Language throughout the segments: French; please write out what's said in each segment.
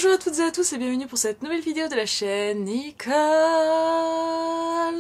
Bonjour à toutes et à tous et bienvenue pour cette nouvelle vidéo de la chaîne Nicole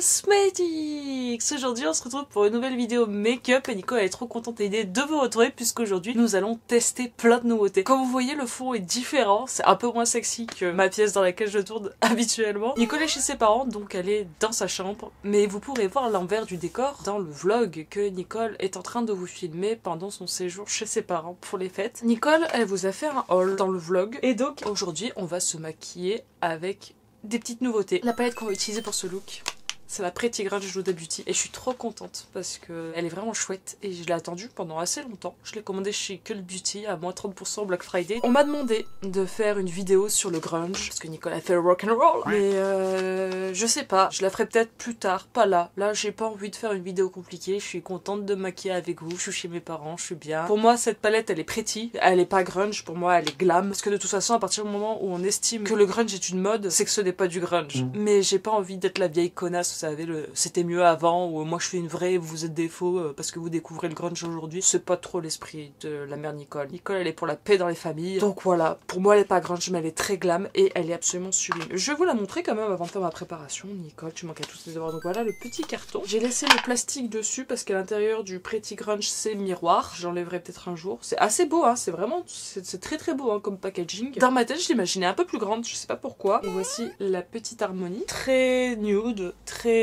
Smatics. Aujourd'hui on se retrouve pour une nouvelle vidéo make-up et Nicole est trop contente et l'idée de vous retrouver puisqu'aujourd'hui nous allons tester plein de nouveautés. Comme vous voyez le fond est différent, c'est un peu moins sexy que ma pièce dans laquelle je tourne habituellement. Nicole est chez ses parents donc elle est dans sa chambre, mais vous pourrez voir l'envers du décor dans le vlog que Nicole est en train de vous filmer pendant son séjour chez ses parents pour les fêtes. Nicole elle vous a fait un haul dans le vlog et donc aujourd'hui on va se maquiller avec des petites nouveautés. La palette qu'on va utiliser pour ce look, c'est la Pretty Grunge Huda Beauty et je suis trop contente parce que elle est vraiment chouette et je l'ai attendue pendant assez longtemps. Je l'ai commandée chez Cult Beauty à moins 30% Black Friday. On m'a demandé de faire une vidéo sur le grunge parce que Nicole a fait le rock'n'roll, mais je sais pas, je la ferai peut-être plus tard, pas là. Là j'ai pas envie de faire une vidéo compliquée, je suis contente de me maquiller avec vous, je suis chez mes parents, je suis bien. Pour moi cette palette elle est pretty, elle est pas grunge, pour moi elle est glam parce que de toute façon à partir du moment où on estime que le grunge est une mode, c'est que ce n'est pas du grunge. Mais j'ai pas envie d'être la vieille connasse, vous savez, c'était mieux avant, ou moi je suis une vraie, vous êtes des faux parce que vous découvrez le grunge aujourd'hui. C'est pas trop l'esprit de la mère Nicole. Nicole elle est pour la paix dans les familles, donc voilà, pour moi elle est pas grunge mais elle est très glam et elle est absolument sublime. Je vais vous la montrer quand même avant de faire ma préparation. Nicole, tu manques à tous les devoirs. Donc voilà le petit carton, j'ai laissé le plastique dessus parce qu'à l'intérieur du Pretty Grunge c'est miroir, j'enlèverai peut-être un jour. C'est assez beau hein, c'est vraiment, c'est très très beau hein, comme packaging. Dans ma tête je l'imaginais un peu plus grande, je sais pas pourquoi. Et voici la petite harmonie, très nude, très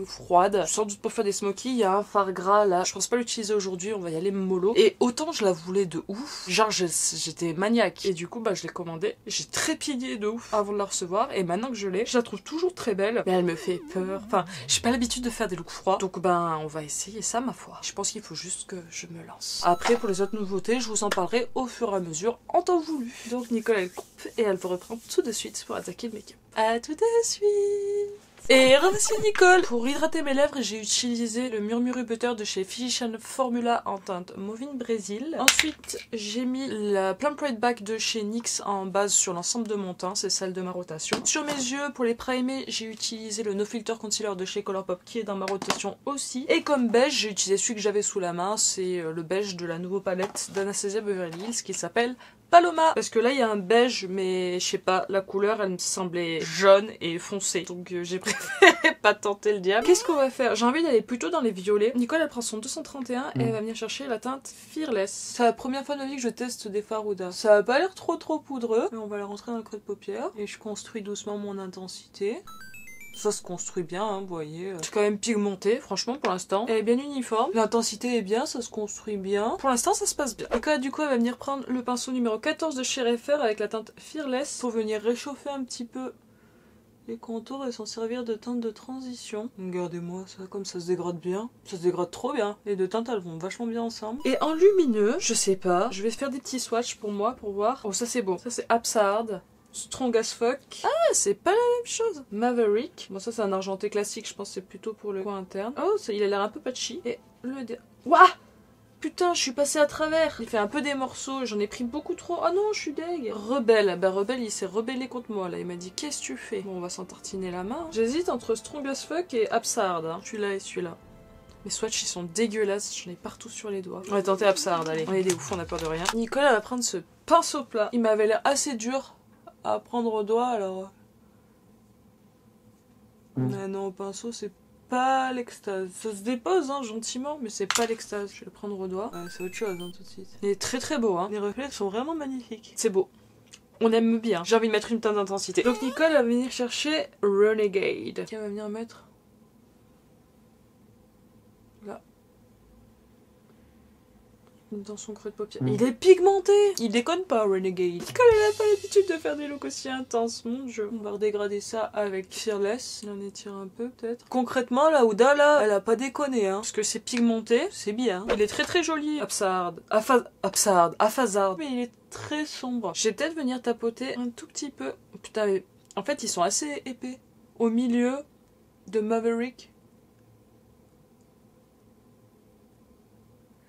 froide, sans doute pour faire des smokies. Il y a un fard gras là, je pense pas l'utiliser aujourd'hui, on va y aller mollo. Et autant je la voulais de ouf, genre j'étais maniaque et du coup bah je l'ai commandée, j'ai trépigné de ouf avant de la recevoir et maintenant que je l'ai, je la trouve toujours très belle mais elle me fait peur. Enfin j'ai pas l'habitude de faire des looks froids, donc ben on va essayer ça ma foi. Je pense qu'il faut juste que je me lance. Après pour les autres nouveautés je vous en parlerai au fur et à mesure en temps voulu. Donc Nicole elle coupe et elle vous reprend tout de suite pour attaquer le make-up. À tout de suite. Et revoici Nicole. Pour hydrater mes lèvres, j'ai utilisé le Murmuru Butter de chez Physician Formula en teinte Mauvine Brésil. Ensuite, j'ai mis la Plum Pride Back de chez NYX en base sur l'ensemble de mon teint, c'est celle de ma rotation. Sur mes yeux, pour les primer, j'ai utilisé le No Filter Concealer de chez Colourpop qui est dans ma rotation aussi. Et comme beige, j'ai utilisé celui que j'avais sous la main, c'est le beige de la nouvelle palette d'Anastasia Beverly Hills qui s'appelle Paloma, parce que là il y a un beige mais je sais pas, la couleur elle me semblait jaune et foncée donc j'ai préféré pas tenter le diable. Qu'est-ce qu'on va faire? J'ai envie d'aller plutôt dans les violets. Nicole elle prend son 231 et elle va venir chercher la teinte Fearless. C'est la première fois de ma vie que je teste des fards Huda. Ça a pas l'air trop poudreux mais on va la rentrer dans le creux de paupière et je construis doucement mon intensité. Ça se construit bien, hein, vous voyez. C'est quand même pigmenté, franchement, pour l'instant. Elle est bien uniforme. L'intensité est bien, ça se construit bien. Pour l'instant, ça se passe bien. Et du coup, elle va venir prendre le pinceau numéro 14 de chez Refer avec la teinte Fearless pour venir réchauffer un petit peu les contours et s'en servir de teinte de transition. Regardez-moi ça, comme ça se dégrade bien. Ça se dégrade trop bien. Les deux teintes, elles vont vachement bien ensemble. Et en lumineux, je sais pas, je vais faire des petits swatchs pour moi, pour voir. Oh, ça c'est bon. Ça c'est Absard. Strong as fuck. Ah, c'est pas la même chose. Maverick. Bon, ça c'est un argenté classique, je pense que c'est plutôt pour le coin interne. Oh, il a l'air un peu patchy. Et le... Ouah, putain, je suis passée à travers. Il fait un peu des morceaux, j'en ai pris beaucoup trop. Ah non, je suis deg. Rebelle. Bah Rebelle, il s'est rebellé contre moi là. Il m'a dit, qu'est-ce que tu fais? Bon, on va s'en tartiner la main. J'hésite entre Strong as fuck et Absard. Hein. Celui-là et celui-là. Mes swatchs ils sont dégueulasses, j'en ai partout sur les doigts. On va tenter Absard, allez. On est des oufs, on a peur de rien. Nicole, elle va prendre ce pinceau plat. Il m'avait l'air assez dur à prendre au doigt, alors... Ah non, au pinceau, c'est pas l'extase. Ça se dépose, hein, gentiment, mais c'est pas l'extase. Je vais le prendre au doigt. C'est autre chose, hein, tout de suite. Il est très très beau, hein. Les reflets sont vraiment magnifiques. C'est beau. On aime bien. J'ai envie de mettre une teinte d'intensité. Donc Nicole va venir chercher Renegade. Qui va venir mettre... là. Dans son creux de paupière. Il est pigmenté. Il déconne pas, Renegade. Nicole elle a pas l'habitude de faire des looks aussi intenses, mon dieu. On va redégrader ça avec Fearless. Il en étire un peu peut-être. Concrètement la Huda là, elle a pas déconné hein. Parce que c'est pigmenté, c'est bien. Il est très très joli. Absard. Afazard. Mais il est très sombre. Je vais peut-être venir tapoter un tout petit peu. Putain mais... en fait ils sont assez épais. Au milieu de Maverick.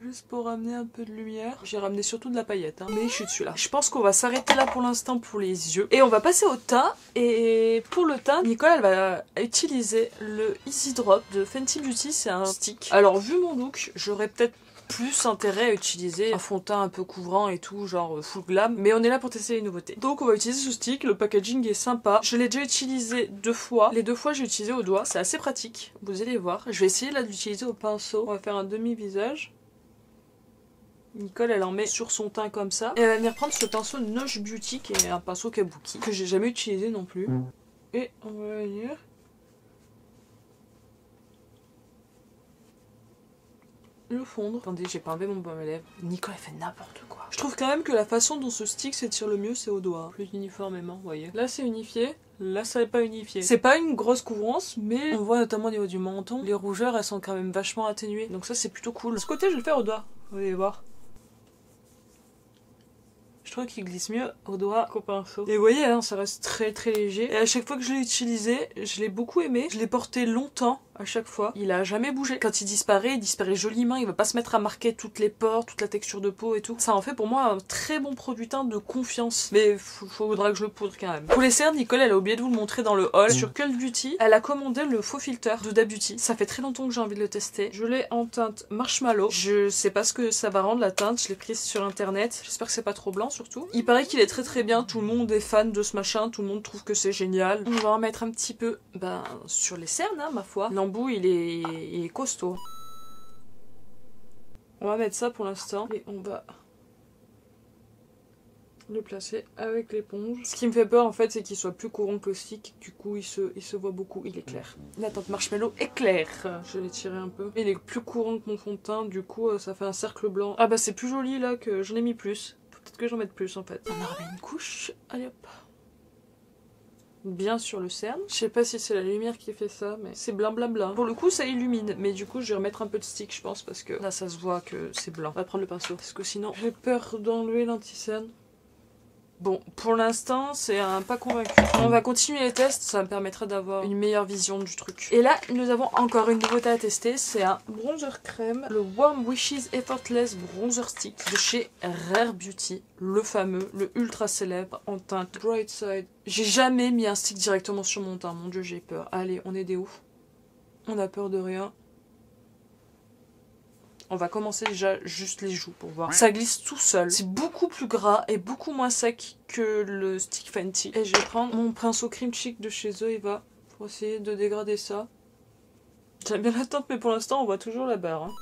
Juste pour ramener un peu de lumière. J'ai ramené surtout de la paillette, hein. Mais je suis dessus là. Je pense qu'on va s'arrêter là pour l'instant pour les yeux. Et on va passer au teint. Et pour le teint, Nicole elle va utiliser le Easy Drop de Fenty Beauty. C'est un stick. Alors vu mon look, j'aurais peut-être plus intérêt à utiliser un fond de teint un peu couvrant et tout, genre full glam. Mais on est là pour tester les nouveautés. Donc on va utiliser ce stick, le packaging est sympa. Je l'ai déjà utilisé 2 fois. Les 2 fois j'ai utilisé au doigt, c'est assez pratique. Vous allez voir. Je vais essayer là d'utiliser au pinceau. On va faire un demi-visage. Nicole elle en met sur son teint comme ça. Et elle va venir prendre ce pinceau Noche Beauty qui est un pinceau kabuki que j'ai jamais utilisé non plus. Et on va venir le fondre. Attendez, j'ai pas enlevé mon baume à lèvres. Nicole elle fait n'importe quoi. Je trouve quand même que la façon dont ce stick s'étire le mieux c'est au doigt. Plus uniformément, vous voyez. Là c'est unifié. Là ça n'est pas unifié. C'est pas une grosse couvrance mais on voit notamment au niveau du menton. Les rougeurs elles sont quand même vachement atténuées. Donc ça c'est plutôt cool. De ce côté je vais le faire au doigt. Vous allez voir. Je trouve qu'il glisse mieux au doigt qu'au pinceau. Et vous voyez, hein, ça reste très très léger. Et à chaque fois que je l'ai utilisé, je l'ai beaucoup aimé. Je l'ai porté longtemps à chaque fois. Il a jamais bougé. Quand il disparaît joliment. Il va pas se mettre à marquer toutes les pores, toute la texture de peau et tout. Ça en fait pour moi un très bon produit teint de confiance. Mais faudra que je le poudre quand même. Pour les cernes, Nicole, elle a oublié de vous le montrer dans le haul. Sur Cult Beauty, elle a commandé le faux filter d'Huda Beauty. Ça fait très longtemps que j'ai envie de le tester. Je l'ai en teinte marshmallow. Je sais pas ce que ça va rendre la teinte. Je l'ai prise sur internet. J'espère que c'est pas trop blanc surtout. Il paraît qu'il est très très bien. Tout le monde est fan de ce machin. Tout le monde trouve que c'est génial. On va en mettre un petit peu sur les cernes, hein, ma foi. L'embout, il est costaud. On va mettre ça pour l'instant. Et on va le placer avec l'éponge. Ce qui me fait peur en fait c'est qu'il soit plus courant que le stick. Du coup il se voit beaucoup, il est clair. La teinte marshmallow est claire. Je l'ai tiré un peu. Il est plus courant que mon fond de teint. Du coup ça fait un cercle blanc. Ah bah c'est plus joli là que j'en ai mis plus. Peut-être que j'en mette plus en fait. On en remet une couche. Allez hop. Bien sur le cerne. Je sais pas si c'est la lumière qui fait ça, mais c'est blanc blanc blanc. Pour le coup ça illumine, mais du coup je vais remettre un peu de stick je pense parce que là ça se voit que c'est blanc. On va prendre le pinceau parce que sinon j'ai peur d'enlever l'anti-cerne. Bon, pour l'instant, c'est un pas convaincu. On va continuer les tests, ça me permettra d'avoir une meilleure vision du truc. Et là, nous avons encore une nouveauté à tester, c'est un bronzer crème, le Warm Wishes Effortless Bronzer Stick de chez Rare Beauty, le fameux, le ultra célèbre en teinte Bright Side. J'ai jamais mis un stick directement sur mon teint, mon dieu j'ai peur. Allez, on est des oufs. On a peur de rien. On va commencer déjà juste les joues pour voir. Ça glisse tout seul. C'est beaucoup plus gras et beaucoup moins sec que le stick Fenty. Et je vais prendre mon pinceau Cream Chic de chez Zoeva pour essayer de dégrader ça. J'aime bien la teinte mais pour l'instant on voit toujours la barre. Hein.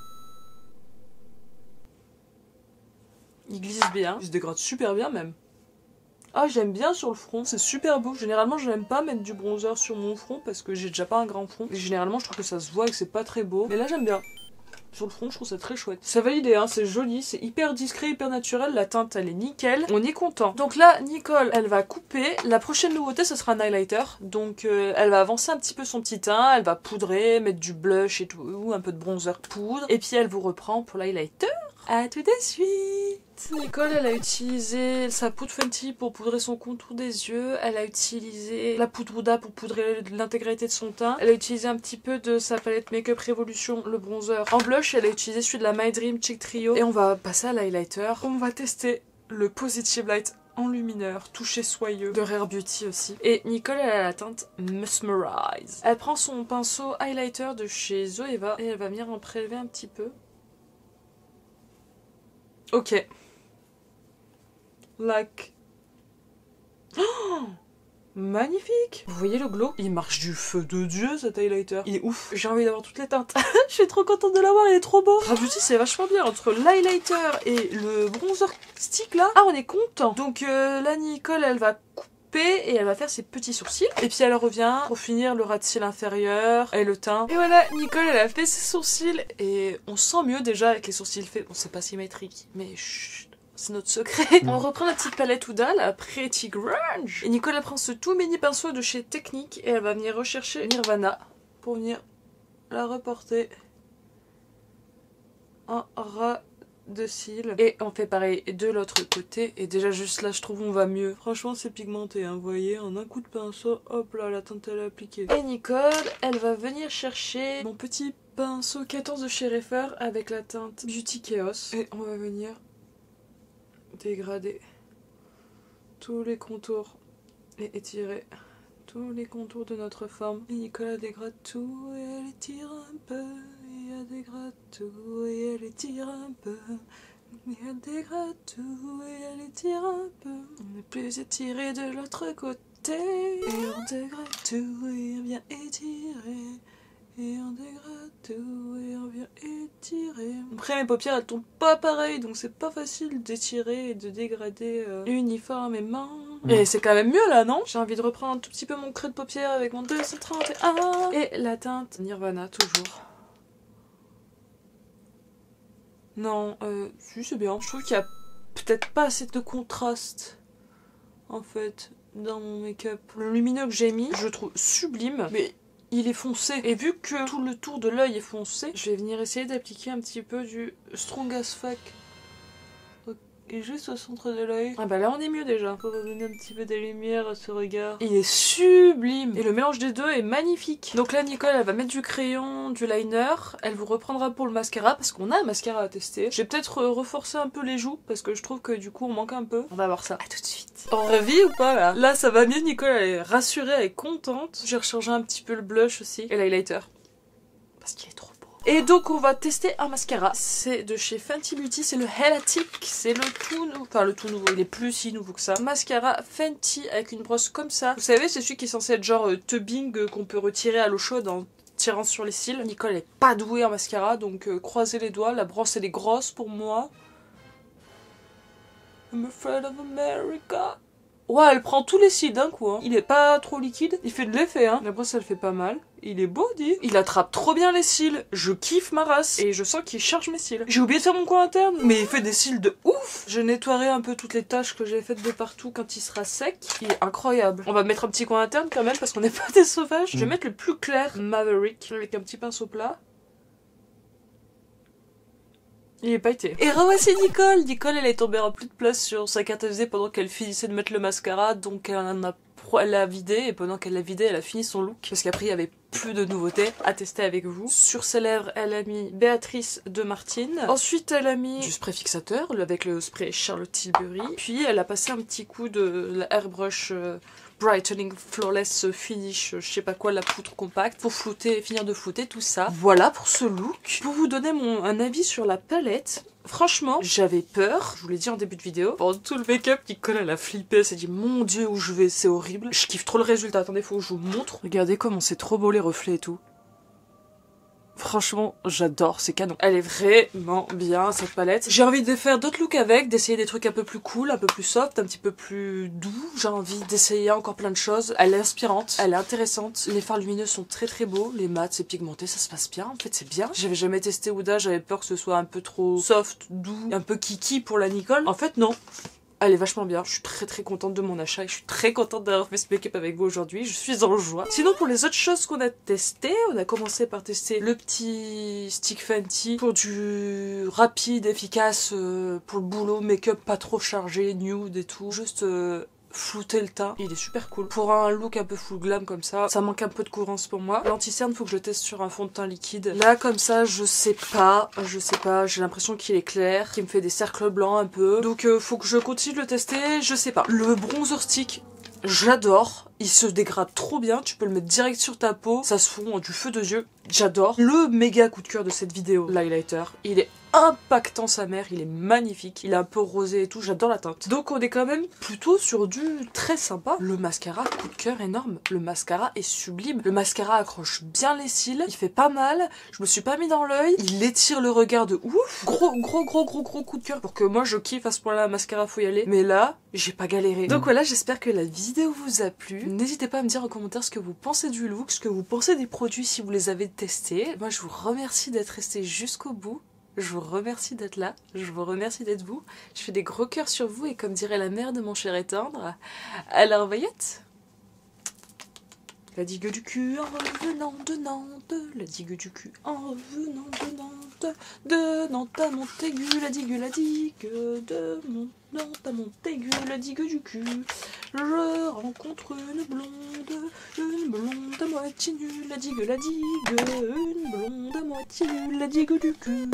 Il glisse bien. Il se dégrade super bien même. Ah j'aime bien sur le front, c'est super beau. Généralement je n'aime pas mettre du bronzer sur mon front parce que j'ai déjà pas un grand front. Et généralement je trouve que ça se voit et que c'est pas très beau. Mais là j'aime bien. Sur le front, je trouve ça très chouette. Ça validé, hein, c'est joli, c'est hyper discret, hyper naturel. La teinte, elle est nickel. On est content. Donc là, Nicole, elle va couper. La prochaine nouveauté, ce sera un highlighter. Donc, elle va avancer un petit peu son petit teint. Elle va poudrer, mettre du blush et tout, un peu de bronzer poudre. Et puis, elle vous reprend pour l'highlighter. À tout de suite. Nicole, elle a utilisé sa poudre Fenty pour poudrer son contour des yeux. Elle a utilisé la poudre Huda pour poudrer l'intégralité de son teint. Elle a utilisé un petit peu de sa palette Makeup Revolution, le bronzer. En blush, elle a utilisé celui de la My Dream Cheek Trio. Et on va passer à l'highlighter. On va tester le Positive Light enlumineur, touché soyeux de Rare Beauty aussi. Et Nicole, elle a la teinte Mesmerize. Elle prend son pinceau highlighter de chez Zoeva et elle va venir en prélever un petit peu. Ok. Like. Oh, magnifique. Vous voyez le glow? Il marche du feu de Dieu cet highlighter. Il est ouf. J'ai envie d'avoir toutes les teintes. Je suis trop contente de l'avoir, il est trop beau. Rare Beauty c'est vachement bien entre l'highlighter et le bronzer stick là. Ah on est content. Donc là Nicole elle va couper et elle va faire ses petits sourcils. Et puis elle revient pour finir le ras de cils inférieur et le teint. Et voilà, Nicole elle a fait ses sourcils et on sent mieux déjà avec les sourcils faits. Bon c'est pas symétrique mais chut. C'est notre secret. On reprend la petite palette Huda, la Pretty Grunge. Et Nicole elle prend ce tout mini pinceau de chez Technique et elle va venir rechercher Nirvana pour venir la reporter en ras de cils. Et on fait pareil de l'autre côté. Et déjà juste là je trouve on va mieux. Franchement c'est pigmenté, hein, vous voyez, en un coup de pinceau, hop là la teinte elle est appliquée. Et Nicole elle va venir chercher mon petit pinceau 14 de chez Refer avec la teinte Beauty Chaos. Et on va venir dégrader tous les contours et étirer tous les contours de notre forme. Et Nicolas dégrade tout et elle étire un peu et elle dégrade tout et elle étire un peu. Elle dégrade tout et elle étire un peu. On est plus étiré de l'autre côté. Et on dégrade tout et on vient étirer. Et on dégrade tout et on vient étirer. Après mes paupières elles tombent pas pareil, donc c'est pas facile d'étirer et de dégrader uniformément. Et c'est quand même mieux là, non? J'ai envie de reprendre un tout petit peu mon creux de paupière avec mon 231 et la teinte Nirvana toujours. Non, si c'est bien. Je trouve qu'il y a peut-être pas assez de contraste en fait dans mon make-up. Le lumineux que j'ai mis, je le trouve sublime, mais il est foncé. Et vu que tout le tour de l'œil est foncé, je vais venir essayer d'appliquer un petit peu du Strong as Fuck. Et juste au centre de l'œil. Ah bah là on est mieux déjà. Pour donner un petit peu de lumière à ce regard. Il est sublime. Et le mélange des deux est magnifique. Donc là Nicole elle va mettre du crayon, du liner. Elle vous reprendra pour le mascara parce qu'on a un mascara à tester. Je vais peut-être reforcer un peu les joues parce que je trouve que du coup on manque un peu. On va voir ça. À tout de suite. On revit ou pas là? Là ça va mieux, Nicole elle est rassurée, elle est contente. J'ai rechargé un petit peu le blush aussi. Et l'highlighter. Parce qu'il est trop beau. Et donc on va tester un mascara, c'est de chez Fenty Beauty, c'est le Helvetic, c'est le tout nouveau, enfin le tout nouveau, il est plus si nouveau que ça. Mascara Fenty avec une brosse comme ça. Vous savez c'est celui qui est censé être genre tubbing qu'on peut retirer à l'eau chaude en tirant sur les cils. Nicole est pas douée en mascara donc croisez les doigts, la brosse elle est grosse pour moi. I'm afraid of America. Ouais, elle prend tous les cils d'un coup, hein. Il est pas trop liquide, il fait de l'effet, hein. La brosse elle fait pas mal. Il est beau, dit. Il attrape trop bien les cils. Je kiffe ma race. Et je sens qu'il charge mes cils. J'ai oublié de faire mon coin interne, mais il fait des cils de ouf. Je nettoierai un peu toutes les taches que j'ai faites de partout quand il sera sec. Il est incroyable. On va mettre un petit coin interne quand même parce qu'on n'est pas des sauvages. Je vais mettre le plus clair, Maverick, avec un petit pinceau plat. Il est pailleté. Et revoici Nicole. Nicole, elle est tombée en plus de place sur sa carte SD pendant qu'elle finissait de mettre le mascara, donc elle l'a vidé, et pendant qu'elle l'a vidé, elle a fini son look. Parce qu'après, il y avait plus de nouveautés à tester avec vous. Sur ses lèvres, elle a mis Béatrice de Martine. Ensuite, elle a mis du spray fixateur avec le spray Charlotte Tilbury. Puis, elle a passé un petit coup de la Airbrush Brightening Flawless Finish, je sais pas quoi, la poudre compacte, pour flouter, finir de flouter tout ça. Voilà pour ce look. Pour vous donner un avis sur la palette, franchement, j'avais peur, je vous l'ai dit en début de vidéo, pendant tout le make-up, Nicole elle a flippé, elle s'est dit mon dieu où je vais, c'est horrible. Je kiffe trop le résultat, attendez, faut que je vous montre. Regardez comment c'est trop beau les reflets et tout. Franchement, j'adore, c'est canon. Elle est vraiment bien, cette palette. J'ai envie de faire d'autres looks avec, d'essayer des trucs un peu plus cool, un peu plus soft, un petit peu plus doux. J'ai envie d'essayer encore plein de choses. Elle est inspirante, elle est intéressante. Les fards lumineux sont très très beaux. Les mats, c'est pigmenté, ça se passe bien. En fait, c'est bien. J'avais jamais testé Huda, j'avais peur que ce soit un peu trop soft, doux, un peu kiki pour la Nicole. En fait, non. Elle est vachement bien, je suis très très contente de mon achat et je suis très contente d'avoir fait ce make-up avec vous aujourd'hui, je suis en joie. Sinon pour les autres choses qu'on a testées, on a commencé par tester le petit stick Fenty pour du rapide, efficace, pour le boulot, make-up pas trop chargé, nude et tout, juste flouter le teint, il est super cool. Pour un look un peu full glam comme ça manque un peu de courance pour moi. L'anti-cerne, faut que je le teste sur un fond de teint liquide. Là, comme ça, je sais pas, j'ai l'impression qu'il est clair, qu'il me fait des cercles blancs un peu. Donc, faut que je continue de le tester, je sais pas. Le bronzer stick, j'adore. Il se dégrade trop bien, tu peux le mettre direct sur ta peau, ça se fond du feu de yeux. J'adore. Le méga coup de cœur de cette vidéo, l'highlighter, il est impactant sa mère, il est magnifique, il est un peu rosé et tout, j'adore la teinte. Donc on est quand même plutôt sur du très sympa. Le mascara, coup de cœur énorme, le mascara est sublime, le mascara accroche bien les cils, il fait pas mal, je me suis pas mis dans l'œil, il étire le regard de ouf. Gros coup de cœur pour que moi je kiffe à ce point là, un mascara faut y aller, mais là j'ai pas galéré. Donc voilà, j'espère que la vidéo vous a plu, n'hésitez pas à me dire en commentaire ce que vous pensez du look, ce que vous pensez des produits si vous les avez testés. Moi je vous remercie d'être resté jusqu'au bout. Je vous remercie d'être là, je vous remercie d'être vous. Je fais des gros cœurs sur vous et comme dirait la mère de mon cher et tendre, alors voyette. La digue du cul en revenant de Nantes, la digue du cul en revenant de Nantes à Montaigu, la digue de Nantes à Montaigu, la digue du cul. Je rencontre une blonde à moitié nulle, la digue, une blonde à moitié nulle, la digue du cul.